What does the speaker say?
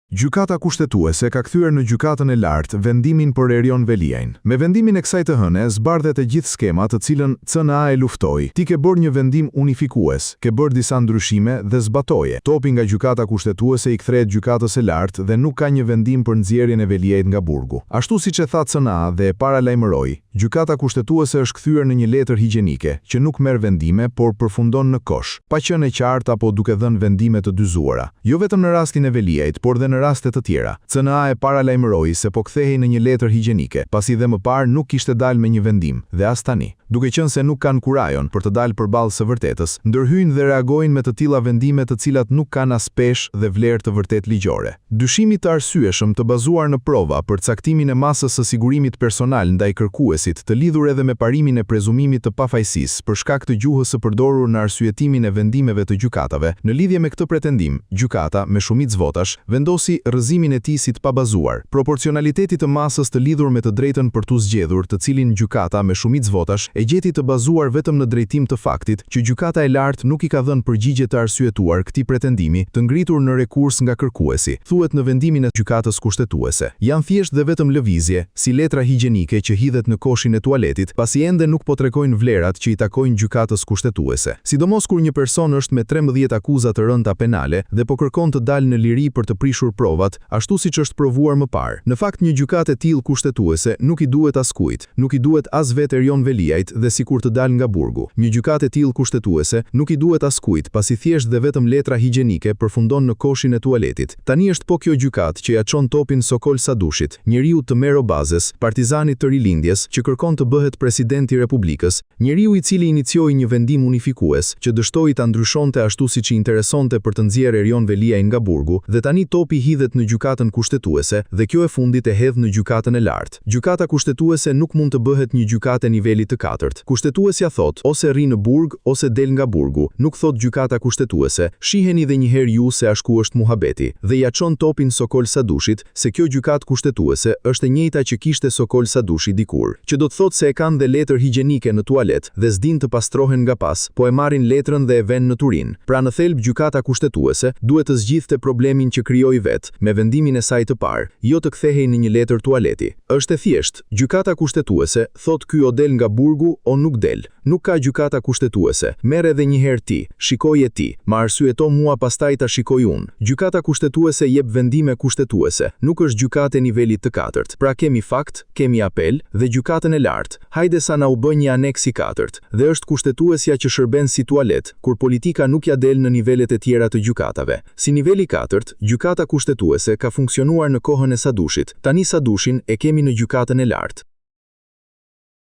Gjykata kushtetuese ka kthyer në gjykatën e lartë vendimin për Erion Veliajn. Me vendimin e kësaj të hëne zbardhet e gjithë skema të cilën CNA e luftoi. Ti ke bërë një vendim unifikues, ke bërë disa ndryshime dhe zbatoje. Topi nga gjykata kushtetuese i kthret gjykatës e lartë dhe nuk ka një vendim për nxjerrjen e Veliajt nga burgu. Ashtu siç e tha CNA dhe e paralajmëroi, gjykata kushtetuese është kthyer në një letër higjienike që nuk merr vendime, por përfundon në kosh, pa qenë e qartë apo duke dhënë vendime të dyzuara. Jo vetëm në rastin e Veliajt, por dhe në raste të tjera. CNA e paralajmëroi se po kthehej në një letër higjienike, pasi dhe më parë nuk kishte dalë me një vendim, dhe as tani. Duke qenë se nuk kanë kurajon për të dalë përballë së vërtetës, ndërhyjnë dhe reagojnë me të tilla vendime të cilat nuk kanë as peshë dhe vlerë të vërtet ligjore. Dyshimi të arsyeshëm të bazuar në prova për caktimin e masës së sigurimit personal ndaj kërkuesit, të lidhur edhe me parimin e prezumimit të pafajësisë për shkak të gjuhës së përdorur në arsyetimin e vendimeve të gjykatave, në lidhje me këtë pretendim, gjykata me shumicë votash vendosi rrëzimin e tij si të pabazuar. Proporcionaliteti të masës të lidhur me të drejtën për tu zgjedhur, të cilin gjykata me shumicë votash e gjeti të bazuar vetëm në drejtim të faktit që gjykata e lartë nuk i ka dhënë përgjigje të arsyetuar këtij pretendimi të ngritur në rekurs nga kërkuesi. Thuhet në vendimin e gjykatës kushtetuese. Janë thjesht dhe vetëm lëvizje, si letra higjienike që hidhet në koshin e tualetit, pasi ende nuk po tregojnë vlerat që i takojnë gjykatës kushtetuese. Sidomos kur një person është me 13 akuza të rënda penale dhe po kërkon të dalë në liri për të prishur provat, ashtu siç është provuar më parë. Në fakt, një gjykatë e tillë kushtetuese nuk i duhet askujt, nuk i duhet as vetë Erion Veliajt dhe sikur të dalë nga burgu. Një gjykatë e tillë kushtetuese nuk i duhet askujt, pasi thjesht dhe vetëm letra higjienike përfundon në koshin e tualetit. Tani është po kjo gjykatë që ja çon topin Sokol Sadushit, njeriu të Mero Bazës, partizanit të rilindjes që kërkon të bëhet presidenti i Republikës, njeriu i cili inicioi një vendim unifikues që dështoi ta ndryshonte ashtu siç i interesonte për të nxjerrë Erion Veliajn nga burgu, dhe tani topi hidhet në gjykatën kushtetuese dhe kjo e fundit e hedh në gjykatën e lartë. Gjykata kushtetuese nuk mund të bëhet një gjykatë nivelit të katërt. Kushtetuesja thot, ose rri në burg, ose del nga burgu. Nuk thot gjykata kushtetuese, shiheni dhe njëherë ju se ashku është muhabeti, dhe ja çon topin Sokol Sadushit, se kjo gjykatë kushtetuese është e njëjta që kishte Sokol Sadushi dikur, që do të thot se e kanë dhe letër higjienike në tualet dhe s'din të pastrohen nga pas, po e marrin letrën dhe e vënë në Turin. Pra në thelb gjykata kushtetuese duhet të zgjidhte problemin që krijoi vet, me vendimin e saj të parë, jo të kthehej në një letër tualeti. Është e thjeshtë, gjykata kushtetuese thot ky o del nga burgu o nuk del. Nuk ka gjykata kushtetuese. Merr edhe një herë ti, shikoje ti, ma arsyeto mua pastaj ta shikoj unë. Gjykata kushtetuese jep vendime kushtetuese, nuk është gjykatë e nivelit të katërt. Pra kemi fakt, kemi apel dhe gjykatën e lartë. Hajde sa na u bë një aneks i katërt, dhe është kushtetuesja që shërben si tualet, kur politika nuk ja del në nivelet e tjera të gjykatave. Si niveli katërt, gjykata kushtetuese ka funksionuar në kohën e Sadushit. Tani Sadushin e kemi në gjykatën e lartë.